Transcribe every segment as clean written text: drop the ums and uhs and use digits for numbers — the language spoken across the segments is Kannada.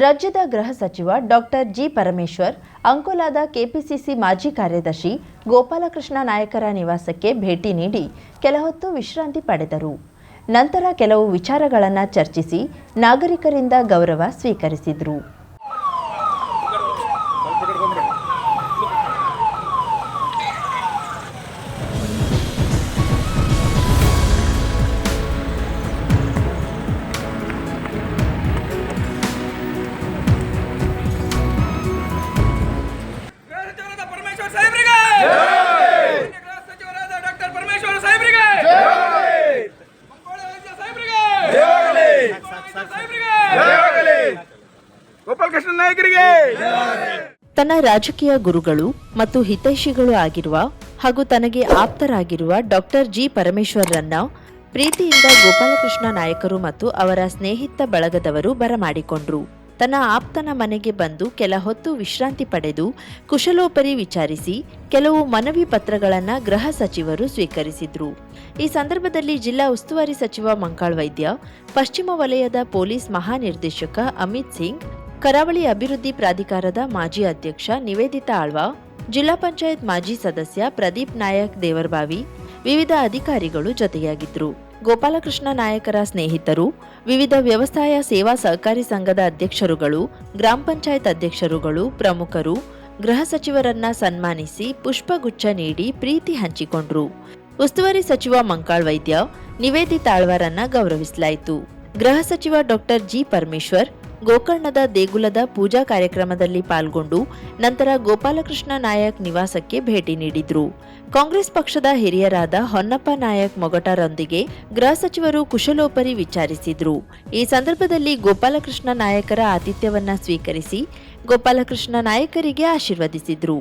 ರಾಜ್ಯದ ಗೃಹ ಸಚಿವ ಡಾಕ್ಟರ್ ಜಿ ಪರಮೇಶ್ವರ್ ಅಂಕೋಲಾದ ಕೆಪಿಸಿಸಿ ಮಾಜಿ ಕಾರ್ಯದರ್ಶಿ ಗೋಪಾಲಕೃಷ್ಣ ನಾಯಕರ ನಿವಾಸಕ್ಕೆ ಭೇಟಿ ನೀಡಿ ಕೆಲಹೊತ್ತು ವಿಶ್ರಾಂತಿ ಪಡೆದರು. ನಂತರ ಕೆಲವು ವಿಚಾರಗಳನ್ನು ಚರ್ಚಿಸಿ ನಾಗರಿಕರಿಂದ ಗೌರವ ಸ್ವೀಕರಿಸಿದರು. ಗೋಪಾಲಕೃಷ್ಣ ನಾಯಕರಿಗೆ ತನ್ನ ರಾಜಕೀಯ ಗುರುಗಳು ಮತ್ತು ಹಿತೈಷಿಗಳು ಆಗಿರುವ ಹಾಗೂ ತನಗೆ ಆಪ್ತರಾಗಿರುವ ಡಾಕ್ಟರ್ ಜಿ ಪರಮೇಶ್ವರ್ರನ್ನ ಪ್ರೀತಿಯಿಂದ ಗೋಪಾಲಕೃಷ್ಣ ನಾಯಕರು ಮತ್ತು ಅವರ ಸ್ನೇಹಿತ ಬಳಗದವರು ಬರಮಾಡಿಕೊಂಡ್ರು. ತನ್ನ ಆಪ್ತನ ಮನೆಗೆ ಬಂದು ಕೆಲ ಹೊತ್ತು ವಿಶ್ರಾಂತಿ ಪಡೆದು ಕುಶಲೋಪರಿ ವಿಚಾರಿಸಿ ಕೆಲವು ಮನವಿ ಪತ್ರಗಳನ್ನು ಗೃಹ ಸಚಿವರು ಸ್ವೀಕರಿಸಿದ್ರು. ಈ ಸಂದರ್ಭದಲ್ಲಿ ಜಿಲ್ಲಾ ಉಸ್ತುವಾರಿ ಸಚಿವ ಮಂಕಾಳ್ ವೈದ್ಯ, ಪಶ್ಚಿಮ ವಲಯದ ಪೊಲೀಸ್ ಮಹಾನಿರ್ದೇಶಕ ಅಮಿತ್ ಸಿಂಗ್, ಕರಾವಳಿ ಅಭಿವೃದ್ಧಿ ಪ್ರಾಧಿಕಾರದ ಮಾಜಿ ಅಧ್ಯಕ್ಷ ನಿವೇದಿತಾ ಆಳ್ವಾ, ಜಿಲ್ಲಾ ಪಂಚಾಯತ್ ಮಾಜಿ ಸದಸ್ಯ ಪ್ರದೀಪ್ ನಾಯಕ್ ದೇವರಬಾವಿ, ವಿವಿಧ ಅಧಿಕಾರಿಗಳು ಜೊತೆಯಾಗಿದ್ದರು. ಗೋಪಾಲಕೃಷ್ಣ ನಾಯಕರ ಸ್ನೇಹಿತರು, ವಿವಿಧ ವ್ಯವಸಾಯ ಸೇವಾ ಸಹಕಾರಿ ಸಂಘದ ಅಧ್ಯಕ್ಷರುಗಳು, ಗ್ರಾಮ ಪಂಚಾಯತ್ ಅಧ್ಯಕ್ಷರುಗಳು, ಪ್ರಮುಖರು ಗೃಹ ಸಚಿವರನ್ನ ಸನ್ಮಾನಿಸಿ ಪುಷ್ಪಗುಚ್ಛ ನೀಡಿ ಪ್ರೀತಿ ಹಂಚಿಕೊಂಡ್ರು. ಉಸ್ತುವಾರಿ ಸಚಿವ ಮಂಕಾಳ್ ವೈದ್ಯ, ನಿವೇದಿತಾ ಆಳ್ವಾರನ್ನ ಗೌರವಿಸಲಾಯಿತು. ಗೃಹ ಸಚಿವ ಡಾಕ್ಟರ್ ಜಿ ಪರಮೇಶ್ವರ್ ಗೋಕರ್ಣದ ದೇಗುಲದ ಪೂಜಾ ಕಾರ್ಯಕ್ರಮದಲ್ಲಿ ಪಾಲ್ಗೊಂಡು ನಂತರ ಗೋಪಾಲಕೃಷ್ಣ ನಾಯಕ್ ನಿವಾಸಕ್ಕೆ ಭೇಟಿ ನೀಡಿದ್ರು. ಕಾಂಗ್ರೆಸ್ ಪಕ್ಷದ ಹಿರಿಯರಾದ ಹೊನ್ನಪ್ಪ ನಾಯಕ್ ಮೊಗಟರೊಂದಿಗೆ ಗೃಹ ಸಚಿವರು ಕುಶಲೋಪರಿ ವಿಚಾರಿಸಿದ್ರು. ಈ ಸಂದರ್ಭದಲ್ಲಿ ಗೋಪಾಲಕೃಷ್ಣ ನಾಯಕರ ಆತಿಥ್ಯವನ್ನ ಸ್ವೀಕರಿಸಿ ಗೋಪಾಲಕೃಷ್ಣ ನಾಯಕರಿಗೆ ಆಶೀರ್ವದಿಸಿದ್ರು.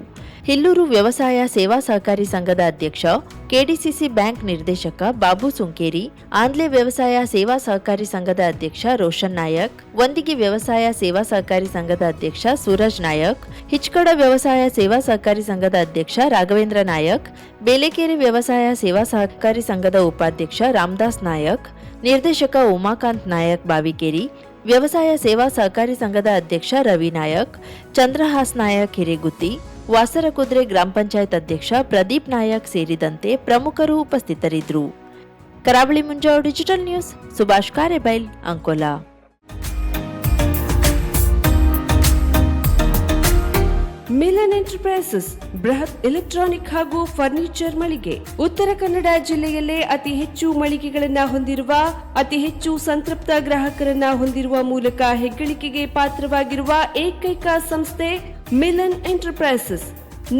ಹಿಲ್ಲೂರು ವ್ಯವಸಾಯ ಸೇವಾ ಸಹಕಾರಿ ಸಂಘದ ಅಧ್ಯಕ್ಷ, ಕೆಡಿಸಿಸಿ ಬ್ಯಾಂಕ್ ನಿರ್ದೇಶಕ ಬಾಬು ಸುಂಕೇರಿ, ಆಂಧ್ಲೆ ವ್ಯವಸಾಯ ಸೇವಾ ಸಹಕಾರಿ ಸಂಘದ ಅಧ್ಯಕ್ಷ ರೋಷನ್ ನಾಯಕ್, ವಂದಿಗೆ ವ್ಯವಸಾಯ ಸೇವಾ ಸಹಕಾರಿ ಸಂಘದ ಅಧ್ಯಕ್ಷ ಸೂರಜ್ ನಾಯಕ್, ಹಿಚ್ಕಡ ವ್ಯವಸಾಯ ಸೇವಾ ಸಹಕಾರಿ ಸಂಘದ ಅಧ್ಯಕ್ಷ ರಾಘವೇಂದ್ರ ನಾಯಕ್, ಬೇಲೆಕೆರೆ ವ್ಯವಸಾಯ ಸೇವಾ ಸಹಕಾರಿ ಸಂಘದ ಉಪಾಧ್ಯಕ್ಷ ರಾಮದಾಸ್ ನಾಯಕ್, ನಿರ್ದೇಶಕ ಉಮಾಕಾಂತ್ ನಾಯಕ್ ಬಾವಿಕೇರಿ, ವ್ಯವಸಾಯ ಸೇವಾ ಸಹಕಾರಿ ಸಂಘದ ಅಧ್ಯಕ್ಷ ರವಿ ನಾಯಕ್, ಚಂದ್ರಹಾಸ್ ನಾಯಕ್ ಹಿರೇಗುತ್ತಿ, ವಾಸರಕುದ್ರೆ ಗ್ರಾಮ ಪಂಚಾಯತ್ ಅಧ್ಯಕ್ಷ ಪ್ರದೀಪ್ ನಾಯಕ್ ಸೇರಿದಂತೆ ಪ್ರಮುಖರು ಉಪಸ್ಥಿತರಿದ್ದರು. Karavali Munjavu digital news, Subhash Karebail, Ankola. Milan enterprises ಬೃಹತ್ ಎಲೆಕ್ಟ್ರಾನಿಕ್ ಹಾಗೂ ಫರ್ನಿಚರ್ ಮಳಿಗೆ. ಉತ್ತರ ಕನ್ನಡ ಜಿಲ್ಲೆಯಲ್ಲೇ ಅತಿ ಹೆಚ್ಚು ಮಳಿಗೆಗಳನ್ನ ಹೊಂದಿರುವ, ಅತಿ ಹೆಚ್ಚು ಸಂತೃಪ್ತ ಗ್ರಾಹಕರನ್ನ ಹೊಂದಿರುವ ಮೂಲಕ ಹೆಗ್ಗಳಿಕೆಗೆ ಪಾತ್ರವಾಗಿರುವ ಏಕೈಕ ಸಂಸ್ಥೆ ಮಿಲನ್ ಎಂಟರ್ಪ್ರೈಸಸ್.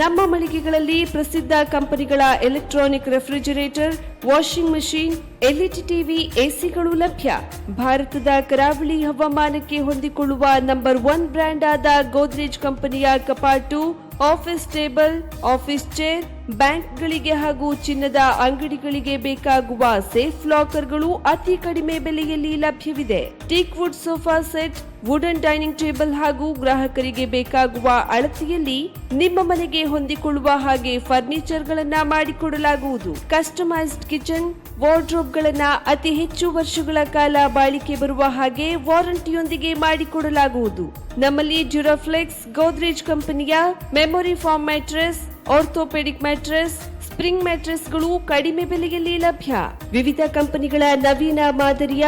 ನಮ್ಮ ಮಳಿಗೆಗಳಲ್ಲಿ ಪ್ರಸಿದ್ಧ ಕಂಪನಿಗಳ electronic refrigerator, washing machine, LED TV, ಎಸಿಗಳು ಲಭ್ಯ. ಭಾರತದ ಕರಾವಳಿ ಹವಾಮಾನಕ್ಕೆ ಹೊಂದಿಕೊಳ್ಳುವ ನಂಬರ್ 1 ಬ್ರ್ಯಾಂಡ್ ಆದ ಗೋದ್ರೇಜ್ ಕಂಪನಿಯ ಕಪಾಟು, ಆಫೀಸ್ ಟೇಬಲ್, ಆಫೀಸ್ ಚೇರ್, ಬ್ಯಾಂಕ್ಗಳಿಗೆ ಹಾಗೂ ಚಿನ್ನದ ಅಂಗಡಿಗಳಿಗೆ ಬೇಕಾಗುವ ಸೇಫ್ ಲಾಕರ್ಗಳು ಅತಿ ಕಡಿಮೆ ಬೆಲೆಯಲ್ಲಿ ಲಭ್ಯವಿದೆ. Teak wood sofa set, wooden dining table ಹಾಗೂ ಗ್ರಾಹಕರಿಗೆ ಬೇಕಾಗುವ ಅಳತೆಯಲ್ಲಿ ನಿಮ್ಮ ಮನೆಗೆ ಹೊಂದಿಕೊಳ್ಳುವ ಹಾಗೆ ಫರ್ನಿಚರ್ ಗಳನ್ನ ಮಾಡಿಕೊಡಲಾಗುವುದು. ಕಸ್ಟಮೈಸ್ಡ್ ಕಿಚನ್, ವಾರ್ಡ್ರೋಬ್ ಗಳನ್ನ ಅತಿ ಹೆಚ್ಚು ವರ್ಷಗಳ ಕಾಲ ಬಾಳಿಕೆ ಬರುವ ಹಾಗೆ ವಾರಂಟಿಯೊಂದಿಗೆ ಮಾಡಿಕೊಡಲಾಗುವುದು. ನಮ್ಮಲ್ಲಿ ಡ್ಯೂರಾಫ್ಲೆಕ್ಸ್, ಗೋದ್ರೇಜ್ ಕಂಪನಿಯ memory foam mattress, orthopaedic mattress, spring ಮ್ಯಾಟ್ರೆಸ್ಗಳು ಕಡಿಮೆ ಬೆಲೆಯಲ್ಲಿ ಲಭ್ಯ. ವಿವಿಧ ಕಂಪನಿಗಳ ನವೀನ ಮಾದರಿಯ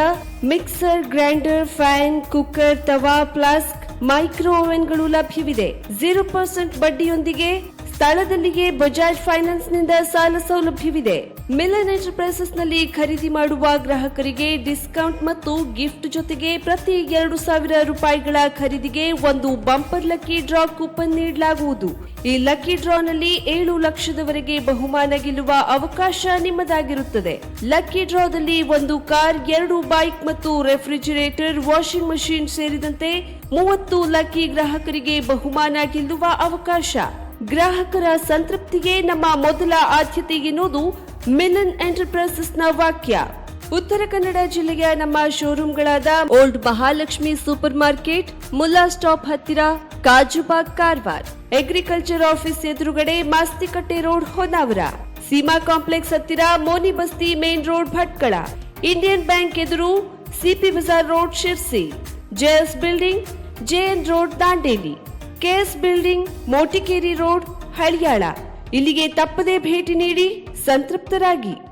mixer, grinder, fan, cooker, tawa, flask, micro ಓವೆನ್ಗಳು ಲಭ್ಯವಿದೆ. 0% ಬಡ್ಡಿಯೊಂದಿಗೆ ಸ್ಥಳದಲ್ಲಿಯೇ ಬಜಾಜ್ ಫೈನಾನ್ಸ್ ನಿಂದ ಸಾಲ ಸೌಲಭ್ಯವಿದೆ. ಮಿಲನ್ ಎಂಟರ್ಪ್ರೈಸಸ್ ನಲ್ಲಿ ಖರೀದಿ ಮಾಡುವ ಗ್ರಾಹಕರಿಗೆ ಡಿಸ್ಕೌಂಟ್ ಮತ್ತು ಗಿಫ್ಟ್ ಜೊತೆಗೆ ಪ್ರತಿ 2,000 ರೂಪಾಯಿಗಳ ಖರೀದಿಗೆ ಒಂದು ಬಂಪರ್ ಲಕ್ಕಿ ಡ್ರಾ ಕೂಪನ್ ನೀಡಲಾಗುವುದು. ಈ ಲಕ್ಕಿ ಡ್ರಾ ನಲ್ಲಿ 7 ಲಕ್ಷದವರೆಗೆ ಬಹುಮಾನ ಗೆಲ್ಲುವ ಅವಕಾಶ ನಿಮ್ಮದಾಗಿರುತ್ತದೆ. ಲಕ್ಕಿ ಡ್ರಾದಲ್ಲಿ 1 ಕಾರ್, 2 ಬೈಕ್ ಮತ್ತು ರೆಫ್ರಿಜರೇಟರ್, ವಾಷಿಂಗ್ ಮಷೀನ್ ಸೇರಿದಂತೆ 30 ಲಕ್ಕಿ ಗ್ರಾಹಕರಿಗೆ ಬಹುಮಾನ ಗೆಲ್ಲುವ ಅವಕಾಶ. ಗ್ರಾಹಕರ ಸಂತೃಪ್ತಿಗೆ ನಮ್ಮ ಮೊದಲ ಆದ್ಯತೆ ಎನ್ನುವುದು ಮಿಲನ್ ಎಂಟರ್ಪ್ರೈಸಸ್ ನ ವಾಕ್ಯ. ಉತ್ತರ ಕನ್ನಡ ಜಿಲ್ಲೆಯ ನಮ್ಮ ಶೋರೂಮ್ಗಳಾದ old Mahalakshmi super market, Mulla stop ಹತ್ತಿರ, ಕಾಜುಬಾಗ್, ಕಾರವಾರ, ಅಗ್ರಿಕಲ್ಚರ್ ಆಫೀಸ್ ಎದುರುಗಡೆ, ಮಾಸ್ತಿಕಟ್ಟೆ ರೋಡ್, ಹೊನ್ನಾವರ, ಸೀಮಾ ಕಾಂಪ್ಲೆಕ್ಸ್ ಹತ್ತಿರ, Moni Basti main road, Bhatkal, Indian bank ಎದುರು, CP bazaar road, Sirsi, JS building, JN road Dandeli, KS building Motikeri road Haliyal. ಇಲ್ಲಿಗೆ ತಪ್ಪದೇ ಭೇಟಿ ನೀಡಿ ಸಂತೃಪ್ತರಾಗಿ.